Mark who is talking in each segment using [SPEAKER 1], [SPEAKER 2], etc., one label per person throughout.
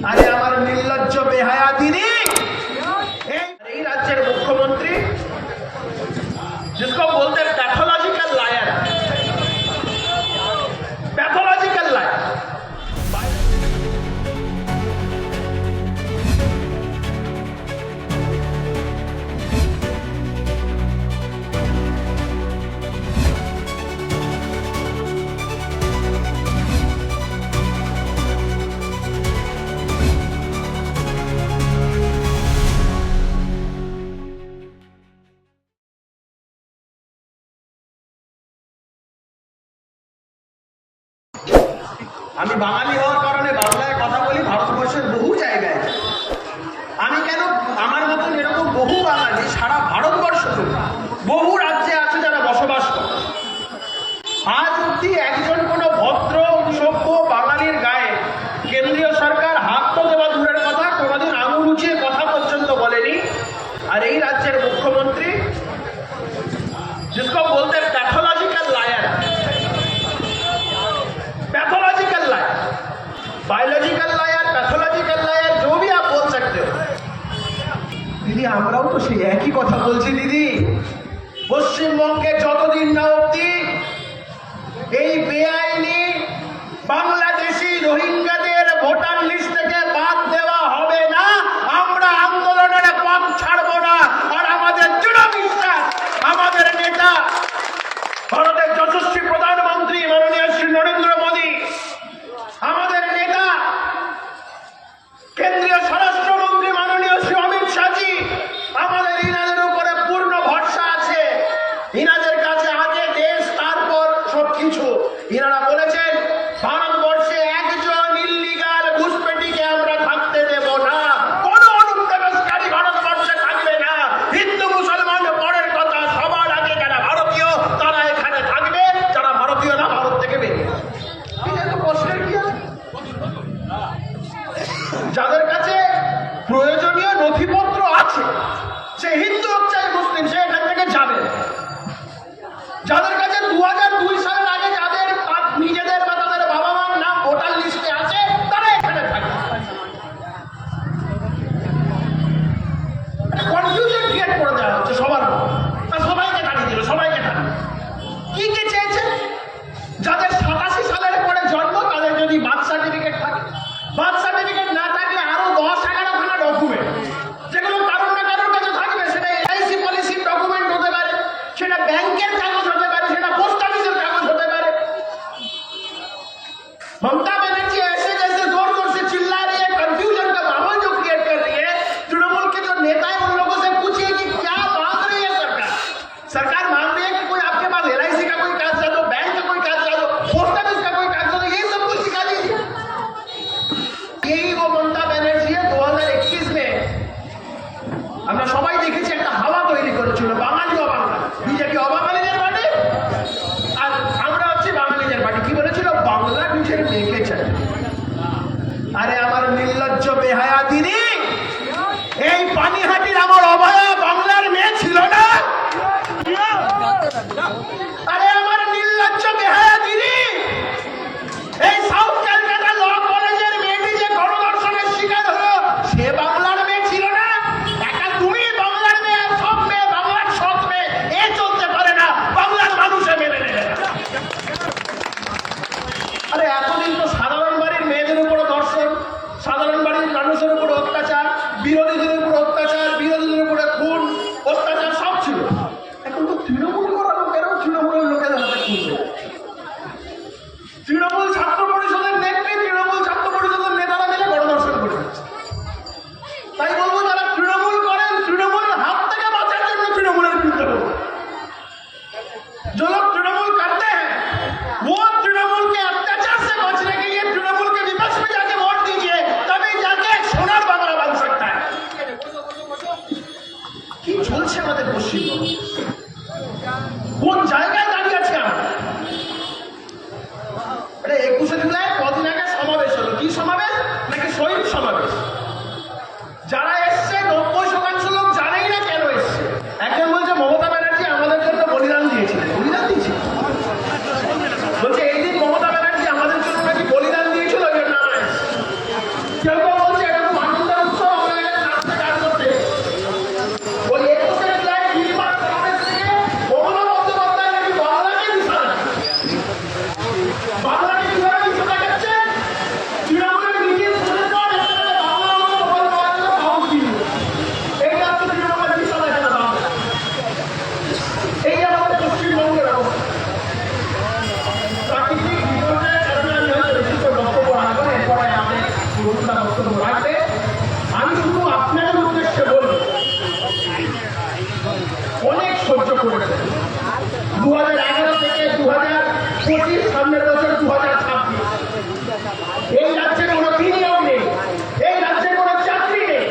[SPEAKER 1] আরে আমার নির্লজ্জ বেহায়া দিদি, এই রাজ্যের মুখ্যমন্ত্রী जिसको बोलते हैं पैथोलॉजिकल लायर, पैथोलॉजिकल लायर। আমি বাঙালি হওয়ার কারণে বাংলায় কথা বলি ভারতবর্ষের বহু জায়গায়। আমি কেন, আমার মতন এরকম বহু বাঙালি সারা ভারতবর্ষ বহু রাজ্যে আছে যারা বসবাস করে। আজ অব্দি একজন কোনো ভদ্র সভ্য বাঙালির গায়ে কেন্দ্রীয় সরকার হাত তো দেওয়া দূরের কথা, কোনোদিন আঙুল উঁচিয়ে কথা পর্যন্ত বলেনি। আর এই রাজ্যের মুখ্যমন্ত্রী जिसको बोलते हैं pathological liar, pathological liar, biological liar, pathological liar, जो भी आप बोल सकते हो। দিদি আমরাও তো সেই একই কথা বলছি দিদি। পশ্চিমবঙ্গে যতদিন না অবধি এই বেআইনি বাংলাদেশি রোহিঙ্গাদের ভোটার লিস্ট থেকে বাদ দেওয়া হবে না, আমরা আন্দোলনের পথ ছাড়বো না। আর আমাদের দৃঢ় বিশ্বাস, আমাদের নেতা ভারতের যশস্বী প্রধানমন্ত্রী মাননীয় শ্রী নরেন্দ্র মোদী, আমাদের নেতা কেন্দ্রীয় স্বরাষ্ট্রমন্ত্রী মাননীয় শ্রী অমিত শাহজি, আমাদের ইনাদের উপরে পূর্ণ ভরসা আছে। ইনাদের কাছে আগে দেশ, তারপর সবকিছু। ইনারা বলেছেন ভারতবর্ষে একজন ইল্লিগাল ঘুষপেটিকে আমরা থাকতে দেব না, কোন অনুপ্রবেশকারী ভারতবর্ষে থাকবে না। হিন্দু মুসলমান পরের কথা, সবার আগে যারা ভারতীয় তারা এখানে থাকবে, যারা ভারতীয় না ভারত থেকে বেরিয়ে যাবে। এটা তো প্রশ্নের কি আছে? যাদের কাছে প্রয়োজনীয় নথিপত্র আছে, সে হিন্দু হোক চাই মুসলিম, সে এখান থেকে যাবে। যাদের কাছে 2002 সালের আগে যাদের নিজেদের বা তাদের বাবা মার নাম ভোটার লিস্টে আছে, তারা এখানে থাকে। কনফিউশন ক্রিয়েট করে দেওয়া হচ্ছে সবার, সবাইকে দাঁড়িয়ে দিল, সবাইকে দাঁড়িয়ে কি কি চেয়েছে? যাদের 87 সালের পরে জন্ম তাদের যদি বার্থ সার্টিফিকেট থাকে, বার্থ সার্টিফিকেট না থাকলে আরো 10-11 খানা ডকুমেন্ট, যেগুলো কারোর না কারোর কাছে থাকবে। সেটা এলআইসি পলিসির ডকুমেন্ট হতে পারে, সেটা ব্যাংকের কাগজ হতে পারে, সেটা পোস্ট অফিসের কাগজ হতে পারে। ममता बनर्जी ऐसे जैसे जोर जोर से चिल्ला रही है, कंफ्यूजन का माहौल जो क्रिएट कर रही है। तृणमूल के जो नेता है उन लोगों से पूछिए कि क्या मांग रही है सरकार। सरकार मांग रही है कि कोई आपके पास एलआईसी का कोई कागजात हो, बैंक का कोई कागजात हो, पोस्ट ऑफिस का कोई कागजात हो, ये सब कुछ दिखा दीजिए। यही वो ममता बनर्जी है 2021 में আমরা সবাই দেখেছি একটা হাওয়া তৈরি করেছিল বাঙালি অবাঙালি, বিজেপি অবাঙালিদের পার্টি আর আমরা হচ্ছে বাঙালিদের পার্টি। কি বলেছিল? বাংলাদেশের মেয়েকে চাই। আরে আমার নির্লজ্জ বেহায়া দিদি, এই পানিহাটির আমার অভয়া বাংলার মেয়ে ছিল না? আরে আমার নির্লজ্জ বেহায়া দিদি, এই সাউথ ক্যালকাটা ল কলেজের মেয়েটি যে গণধর্ষণের শিকার হলো, সে বাংলার মেয়ে ছিল না? একা তুমি বাংলার মেয়ে, আর সব মেয়ে বাংলার সৎ মেয়ে, এ চলতে পারে না, বাংলার মানুষে মেনে নেবে না। আরে এতদিন তো সাধারণ বাড়ির মেয়েদের উপর ধর্ষণ, সাধারণ বাড়ির মানুষের উপর অত্যাচার, বিরোধীদের উপর অত্যাচার, বিরোধীদের উপরে খুন অত্যাচার সব ছিল। এখন তো তৃণমূল করা লোকেরাও তৃণমূলের লোকেদের হাতে খুলবে। তৃণমূল ছাত্র পরিষদের নেত্রী, তৃণমূল ছাত্র পরিষদের নেতারা মিলে গণধর্ষণ করে দিচ্ছে। তাই বলবো, যারা তৃণমূল করেন, তৃণমূলের হাত থেকে বাঁচার জন্য তৃণমূলের বিরুদ্ধে বলবো। जो लोग तृणमूल करते हैं वो तृणमूल के अत्याचार से बचने के लिए तृणमूल के विपक्ष में जाके वोट दीजिए, तभी जाके एक सोनार बांग्ला बन सकता है। নেতা বক্তব্য রাখবে। আমি শুধু আপনাদের উদ্দেশ্যে বলব, অনেক সহ্য করেছে 2011 থেকে 2025, সামনের বছর 2026। এই রাজ্যে কোনো বিনিয়োগ নেই, এই রাজ্যে কোনো চাকরি নেই।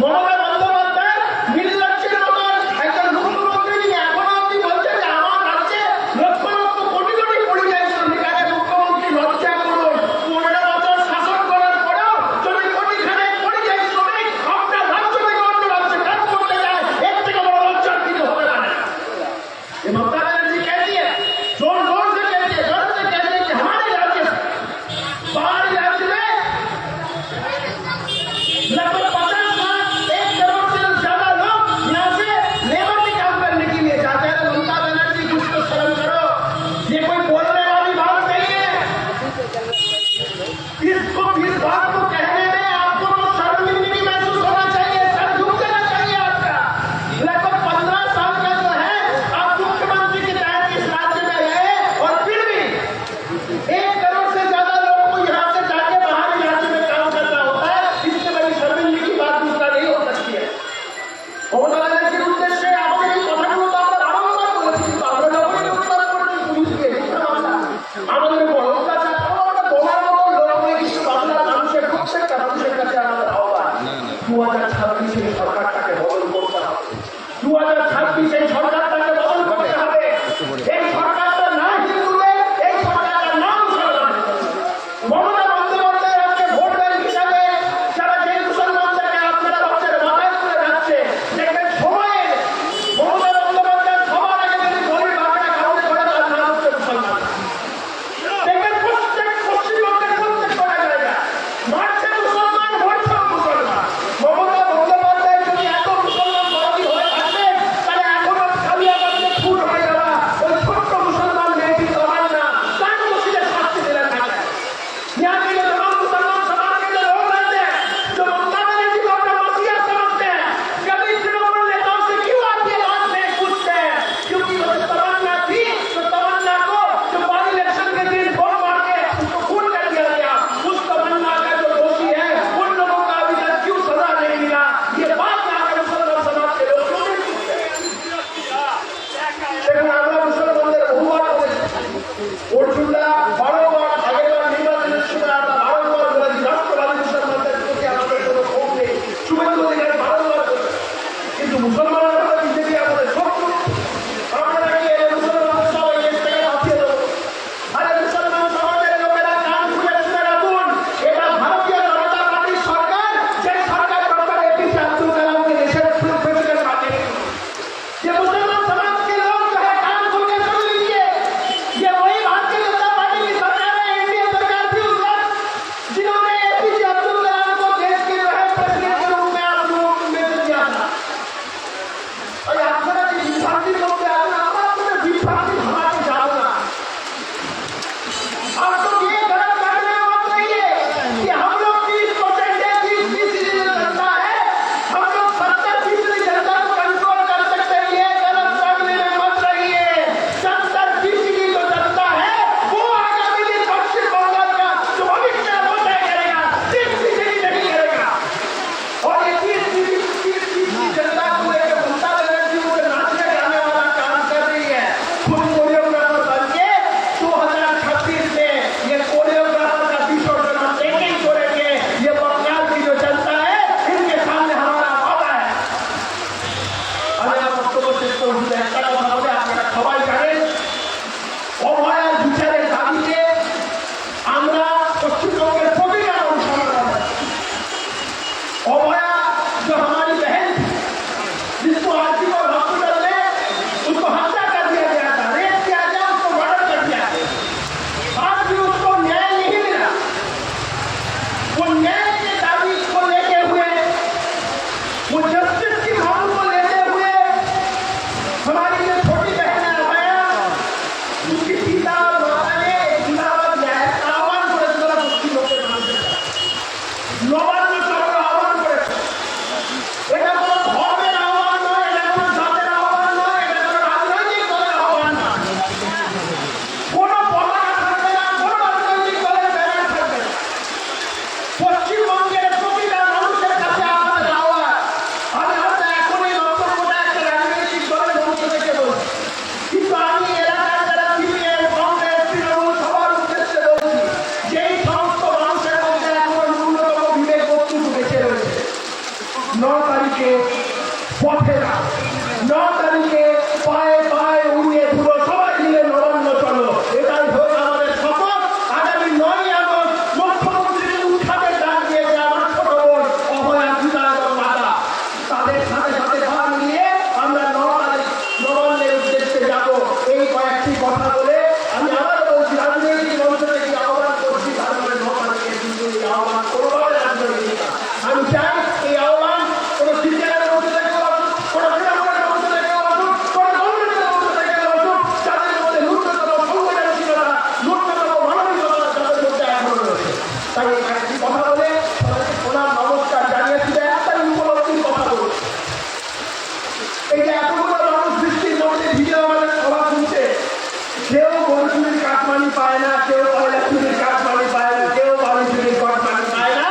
[SPEAKER 1] মমতা বন্দ্যোপাধ্যায় নির্লজ্জের মতন একজন মুখ্যমন্ত্রী, যিনি এখনো অব্দি বলছেন যে আমার রাজ্যে লক্ষ লক্ষ কোটি কোটি পরিযায়ী শ্রমিক আছে। মুখ্যমন্ত্রী লজ্জা করুন, 15 বছর শাসন করার পরেও যদি কোটিখানেক পরিযায়ী শ্রমিক আপনার রাজ্য থেকে অন্য রাজ্যে কাজ করতে যায়, এর থেকে বড় লজ্জার কিছু হবে না। ममता बनर्जी कहती है, जोर जोर से कहती है, गर्व से कहती है कि हमारे राज्य बाहरी राज्य में लगभग 50 लाख 1 करोड़ से ज्यादा लोग यहाँ से लेबर के काम करने के लिए जाते हैं। ममता बनर्जी कुछ तो शर्म करो, ये कोई बोलने वाली बात नहीं है। इसको इस बात को कहने में आपको तो शर्मिंदगी महसूस होना चाहिए, सर झुक जाना चाहिए आपका। लगभग 15 साल का जो है आप मुख्यमंत्री के तहत इस राज्य में रहे, और फिर भी 1 करोड़ से ज्यादा लोगों को यहाँ से जाके बाहरी राज्य में काम करना होता है। इससे बड़ी शर्मिंदगी की बात दूसरा नहीं हो सकती है। ममता बनर्जीর উদ্দেশ্যে আমাদের এই কথাগুলো তো আমরা বারবার বলেছি, কিন্তু আমরা যখনই উত্তর করছি পুলিশকে আমাদের উপর অত্যাচার, আমরা বলার মতো লোক নেই। কিন্তু বাংলার মানুষের প্রত্যেকটা মানুষের কাছে আমাদের আহ্বান, 2026 এই সরকারটাকে বদল করতে হবে। 2026 এই সরকারটাকে বদল করতে হবে। এই সরকারটা না হিন্দুদের, এই সরকারটা না মুসলমানদের। মমতা বন্দ্যোপাধ্যায় আজকে ভোট ব্যাংক হিসাবে যারা যে মুসলমানদেরকে আপনারা রাজ্যের মাথায় তুলে যাচ্ছে, দেখবেন সময়ে মমতা বন্দ্যোপাধ্যায় সবার আগে যদি গরিব বাবাটা কাউকে করে তার নাম হচ্ছে মুসলমান। দেখবেন প্রত্যেক পশ্চিমবঙ্গের প্রত্যেকটা জায়গা মারছে মুসলমান, মরছে মুসলমান। মমতা বন্দ্যোপাধ্যায় যদি এত মুসলমান বিরোধী হয়ে থাকতেন, তাহলে এখনো কালিয়াগঞ্জে খুন হয়ে যাওয়া ওই ছোট্ট মুসলমান মেয়েটি তমান্না, তার দোষীকে শাস্তি দিলেন না। यहाँ के जो तमाम मुसलमान समाज के जो लोग रहते हैं, जो ममता बनर्जी को अपना मसीहा समझते हैं, कभी तृणमूल नेताओं से क्यों आप ये बात नहीं पूछते हैं? क्योंकि वो जो तमन्ना थी, तो तमन्ना को जो बाई इलेक्शन के दिन वोट मार के उसको खून कर दिया गया, उस तमन्ना का जो दोषी है, उन लोगों का अभी तक क्यों सजा नहीं मिला? ये बात यहाँ के मुसलमान समाज के लोग क्यों नहीं पूछते? लेकिन আমরা মুসলমানদের বহুবার বলেছি, অর্জুনরা বারবার আগেকার নির্বাচনের সময় আমরা বারবার বলেছি, রাষ্ট্রবাদী মুসলমানদের প্রতি আমাদের কোনো ক্ষোভ নেই। শুভেন্দু অধিকারী বারবার বলেছে, কিন্তু মুসলমানরা হলো বিজেপি আমাদের শত্রু। আমরা নাকি এই মুসলমানদের সবাই দেশ থেকে পাঠিয়ে দেবো। আরে মুসলমান সমাজের লোকেরা কান খুলে শুনে রাখুন, এটা ভারতীয় জনতা পার্টির সরকার, যে সরকার ডক্টর এপিজে আব্দুল কালামকে देशेर प्रेसिडेंट बानिয়ে दिया। ये मुसलमान समाज के लोग जो है कान खोल के सुन लीजिए, ये वही भारतीय जनता पार्टी की सरकार है, एनडीए सरकार थी उस वक्त, जिन्होंने एपीजे अब्दुल कलाम को देश के जो है प्रेसिडेंट के रूप में आप लोगों को नियुक्त किया था। और আপনারা যে বিভ্রান্তির মধ্যে আছেন, আমরা আপনাদের বিভ্রান্তি ভাঙাতে যাব না। आप तो ये गलत करने में मत रहिए कि हम लोग 30% है, 30% जनता है, हम लोग 70% जनता को कंट्रोल कर सकते हैं। ये गलत करने में मत रहिए। 70% जो जनता है वो आगामी दिन पश्चिम बंगाल का जो भविष्य है वो तय करेगा, 30% नहीं करेगा। और ये 30% जनता को लेकर ममता बनर्जी उनके नाचने गाने वाला काम कर रही है। खुद कोरियोग्राफर बन के 2026 में ये कोरियोग्राफर का विसर्जन हम देखे ही छोड़ेंगे। ये बंगाल की जो जनता है, इनके सामने हमारा वादा है। আমি আমার বক্তব্য শেষ করব, শুধু একটা কথা বলে, আপনারা সবাই জানেন অভয়ার বিচারের দাবিতে আমরা পশ্চিমবঙ্গের প্রতিটা মানুষ সমাধান করছি। অভয়া जो हमारी बहन थी, जिसको आरजीकर हॉस्पिटल में उसको हत्या कर दिया गया था, रेप किया गया, उसको मर्डर कर दिया गया, आज भी उसको न्याय नहीं मिला। वो न्याय के दावी को लेते हुए, वो जस्टिस की मांग को लेते हुए हमारी जो छोटी बहन है अभया, उसकी पिता और माता ने जिंदाबाद न्याय का आह्वान করেছিল পশ্চিমবঙ্গের মানুষের কাছে। নবান্ন চক্র আহ্বান করেছে। এটা কোনো ধর্মের আহ্বান নয়, এটা কোনো জাতের আহ্বান নয়, এটা কোনো রাজনৈতিক দলের আহ্বান নয়। কোনো পতাকা থাকবে না, কোনো রাজনৈতিক দলের ব্যানার থাকবে না। পশ্চিমবঙ্গের তারিখে পথে না, 9 তারিখে পায়ে পায়ে উড়িয়ে ধুলো সবাই মিলে নবান্ন চলো, এটাই হলো আমাদের শপথ। আগামী 9ই আগস্ট মুখ্যমন্ত্রীর উৎখাতের ডাক দিয়েছে আমার ছোট বোন অভয়া পিতা এবং মাতা, তাদের সাথে সাথে ভাগ নিয়ে আমরা 9 তারিখ নবান্নের উদ্দেশ্যে যাব। এই কয়েকটি কথা বলে আমি আবারও বলছি, রাজনৈতিক মঞ্চ থেকে আহ্বান করছি, তারপরে 9 তারিখে কিন্তু এই আহ্বান কোনোভাবে রাজনৈতিক না। আমি চাই এই আহ্বান কোনো সিপিআইয়ের মধ্যে থেকে আসুক, কোনো তৃণমূলের মধ্যে থেকে আসুক, কোনো কংগ্রেসের মধ্যে থেকে আসুক, যাদের মধ্যে ন্যূনতম সংবেদনশীলতা, ন্যূনতম মানবিকতা তাদের মধ্যে এখনো রয়েছে। তাই এই কয়েকটি কথা বলে সবাইকে প্রণাম নমস্কার জানিয়ে শুধু একটাই উপলব্ধির কথা বলুন। এই যে এতগুলো মানুষ বৃষ্টির মধ্যে ভিজে আমাদের সভা শুনছে, কেউ গরুচুরির কাঠমানি পায় না, কেউ কয়লা চুরির কাঠমানি পায় না, কেউ বাড়ি চুরির কাঠমানি পায় না,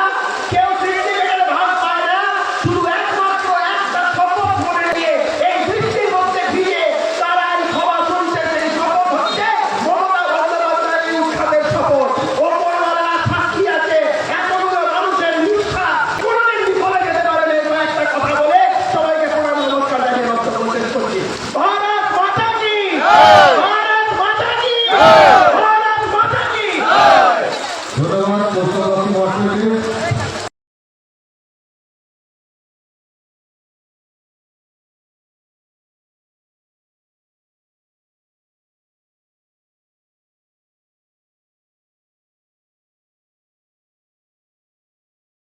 [SPEAKER 1] কেউ সিন্ডিকেটের ভাগ পায় না, শুধু একমাত্র একটা শপথ মনে নিয়ে এই বৃষ্টির মধ্যে ভিজে তারা এই সভা শুনছে। সেই শপথ হচ্ছে মমতা বন্দ্যোপাধ্যায়ের উৎখাতের শপথ। ওপরওয়ালা সাক্ষী আছে, এতগুলো মানুষের নিষ্ঠা কোনোদিন বিফলে যেতে পারে না। এই কয়েকটা কথা বলে সবাইকে প্রণাম নমস্কার জানিয়ে বক্তব্য শেষ করছি। ভারত মাতা কি